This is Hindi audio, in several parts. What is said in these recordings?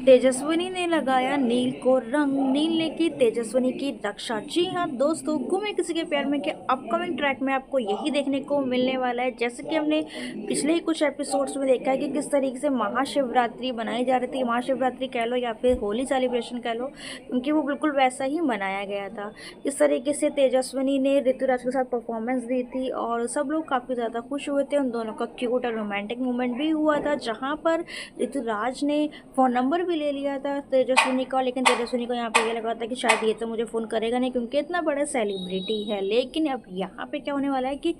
तेजस्विनी ने लगाया नील को रंग, नील ने की तेजस्विनी की रक्षा। जी हाँ दोस्तों, गुमे किसी के प्यार में के अपकमिंग ट्रैक में आपको यही देखने को मिलने वाला है। जैसे कि हमने पिछले ही कुछ एपिसोड्स में देखा है कि किस तरीके से महाशिवरात्रि बनाई जा रही थी, महाशिवरात्रि कह लो या फिर होली सेलिब्रेशन कह लो, क्योंकि वो बिल्कुल वैसा ही मनाया गया था। इस तरीके से तेजस्विनी ने ऋतुराज के साथ परफॉर्मेंस दी थी और सब लोग काफ़ी ज़्यादा खुश हुए थे। उन दोनों का क्यूट और रोमांटिक मोमेंट भी हुआ था, जहाँ पर ऋतुराज ने फ़ोन नंबर भी ले लिया था तेजस्विनी का, लेकिन तेजस्विनी को यहाँ पे ये लगा था कि शायद ये तो मुझे फ़ोन करेगा नहीं क्योंकि इतना बड़ा सेलिब्रिटी है। लेकिन अब यहाँ पे क्या होने वाला है कि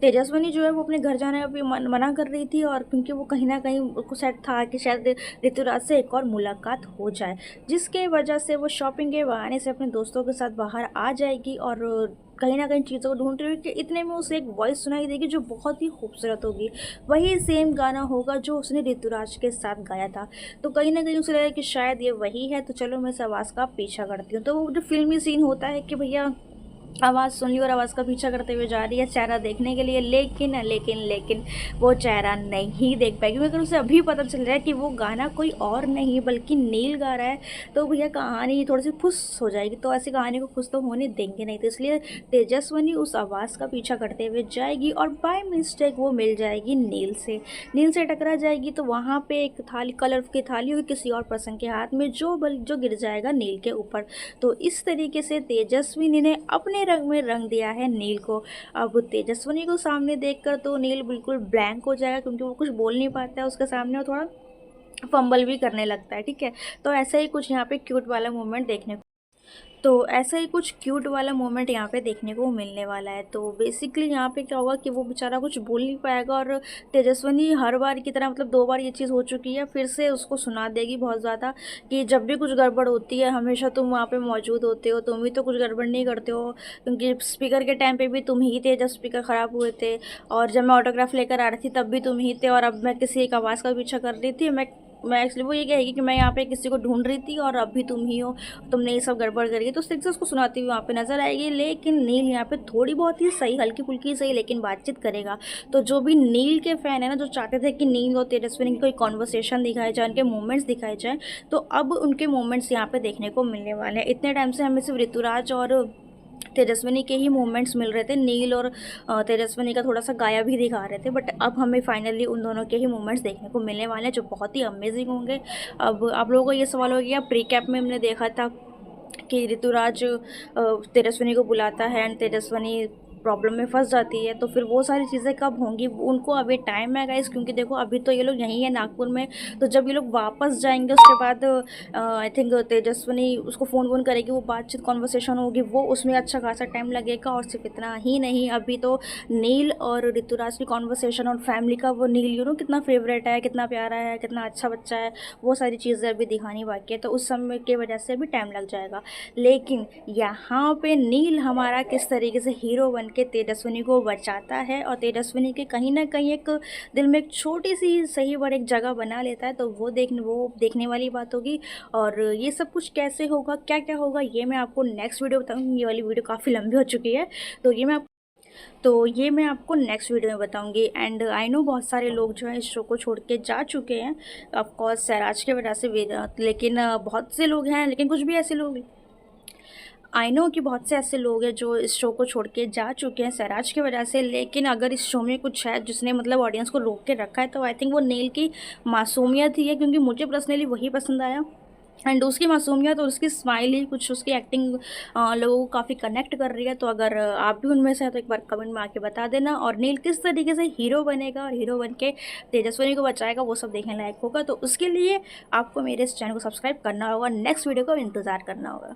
तेजस्विनी जो है वो अपने घर जाने अभी मना कर रही थी, और क्योंकि वो कहीं ना कहीं उसको सेट था कि शायद ऋतुराज से एक और मुलाकात हो जाए, जिसके वजह से वो शॉपिंग के बहाने से अपने दोस्तों के साथ बाहर आ जाएगी और कहीं ना कहीं चीज़ों को ढूंढ रही हुई कि इतने में उसे एक वॉइस सुनाई देगी जो बहुत ही खूबसूरत होगी। वही सेम गाना होगा जो उसने ऋतुराज के साथ गाया था। तो कहीं ना कहीं उसे लगा कि शायद ये वही है, तो चलो मैं इस आवाज़ का पीछा करती हूँ। तो वो जो फिल्मी सीन होता है कि भैया आवाज़ सुन ली और आवाज़ का पीछा करते हुए जा रही है चेहरा देखने के लिए, लेकिन लेकिन लेकिन वो चेहरा नहीं देख पाएगी। मगर उसे अभी पता चल रहा है कि वो गाना कोई और नहीं बल्कि नील गा रहा है। तो भैया कहानी थोड़ी सी खुश हो जाएगी, तो ऐसी कहानी को खुश तो होने देंगे नहीं। तो इसलिए तेजस्विनी उस आवाज़ का पीछा करते हुए जाएगी और बाय मिस्टेक वो मिल जाएगी नील से टकरा जाएगी। तो वहाँ पे एक थाली, कलर की थाली होगी किसी और पर्सन के हाथ में, जो गिर जाएगा नील के ऊपर। तो इस तरीके से तेजस्विनी ने अपने रंग में रंग दिया है नील को। अब तेजस्विनी को सामने देखकर तो नील बिल्कुल ब्लैंक हो जाएगा, क्योंकि वो कुछ बोल नहीं पाता है उसके सामने, और थोड़ा फंबल भी करने लगता है। ठीक है, तो ऐसा ही कुछ यहाँ पे क्यूट वाला मोमेंट देखने को, तो ऐसा ही कुछ क्यूट वाला मोमेंट यहाँ पे देखने को मिलने वाला है। तो बेसिकली यहाँ पे क्या होगा कि वो बेचारा कुछ बोल नहीं पाएगा, और तेजस्विनी हर बार की तरह, मतलब 2 बार ये चीज़ हो चुकी है, फिर से उसको सुना देगी बहुत ज़्यादा कि जब भी कुछ गड़बड़ होती है हमेशा तुम वहाँ पे मौजूद होते हो, तुम ही तो कुछ गड़बड़ नहीं करते हो, क्योंकि स्पीकर के टाइम पे भी तुम ही थे जब स्पीकर ख़राब हुए थे, और जब मैं ऑटोग्राफ लेकर आ रही थी तब भी तुम ही थे, और अब मैं किसी एक आवाज़ का पीछा कर रही थी, मैं एक्चुअली वो ये कहेगी कि मैं यहाँ पे किसी को ढूंढ रही थी और अब भी तुम ही हो, तुमने ये सब गड़बड़ करी। तो उस तरीके से उसको सुनाती हुई वहाँ पे नजर आएगी। लेकिन नील यहाँ पे थोड़ी बहुत ही सही, हल्की फुल्की सही, लेकिन बातचीत करेगा। तो जो भी नील के फैन है ना, जो चाहते थे कि नील और तेजस्विनी की कोई कॉन्वर्सेशन दिखाए जाए, उनके मोमेंट्स दिखाए जाए, तो अब उनके मोमेंट्स यहाँ पे देखने को मिलने वाले हैं। इतने टाइम से हमें सिर्फ ऋतुराज और तेजस्विनी के ही मूवमेंट्स मिल रहे थे, नील और तेजस्विनी का थोड़ा सा गायब ही दिखा रहे थे, बट अब हमें फाइनली उन दोनों के ही मूवमेंट्स देखने को मिलने वाले हैं, जो बहुत ही अमेजिंग होंगे। अब आप लोगों को ये सवाल हो गया, प्री कैप में हमने देखा था कि ऋतुराज तेजस्विनी को बुलाता है एंड तेजस्विनी प्रॉब्लम में फंस जाती है, तो फिर वो सारी चीज़ें कब होंगी उनको अभी टाइम है गाइस, क्योंकि देखो अभी तो ये लोग यहीं है नागपुर में। तो जब ये लोग वापस जाएंगे उसके बाद आई थिंक तेजस्विनी उसको फ़ोन वोन करेगी, वो बातचीत कॉन्वर्सेशन होगी, वो उसमें अच्छा खासा टाइम लगेगा। और सिर्फ इतना ही नहीं, अभी तो नील और ऋतुराज की कॉन्वर्सेशन और फैमिली का, वो नील कितना फेवरेट है, कितना प्यारा है, कितना अच्छा बच्चा है, वो सारी चीज़ें अभी दिखानी बाकी है, तो उस समय की वजह से भी टाइम लग जाएगा। लेकिन यहाँ पे नील हमारा किस तरीके से हीरो बन के तेजस्विनी को बचाता है, और तेजस्विनी के कहीं ना कहीं एक दिल में एक छोटी सी सही पर एक जगह बना लेता है, तो वो देखने वाली बात होगी। और ये सब कुछ कैसे होगा, क्या क्या होगा, ये मैं आपको नेक्स्ट वीडियो बताऊँगी। ये वाली वीडियो काफ़ी लंबी हो चुकी है, तो ये मैं आपको नेक्स्ट वीडियो में बताऊंगी। एंड आई नो बहुत सारे लोग जो है इस शो को छोड़ के जा चुके हैं, ऑफकोर्स सैराज के वजह से भी, लेकिन बहुत से लोग हैं, लेकिन कुछ भी ऐसे लोग, आई नो कि बहुत से ऐसे लोग हैं जो इस शो को छोड़ के जा चुके हैं सैराज की वजह से। लेकिन अगर इस शो में कुछ है जिसने मतलब ऑडियंस को रोक के रखा है, तो आई थिंक वो नील की मासूमियत ही है, क्योंकि मुझे पर्सनली वही पसंद आया। एंड उसकी मासूमियत और उसकी स्माइल ही कुछ, उसकी एक्टिंग लोगों को काफ़ी कनेक्ट कर रही है। तो अगर आप भी उनमें से हैं तो एक बार कमेंट में आके बता देना। और नील किस तरीके से हीरो बनेगा और हीरो बन के तेजस्विनी को बचाएगा, वो सब देखने लायक होगा। तो उसके लिए आपको मेरे इस चैनल को सब्सक्राइब करना होगा, नेक्स्ट वीडियो का इंतज़ार करना होगा।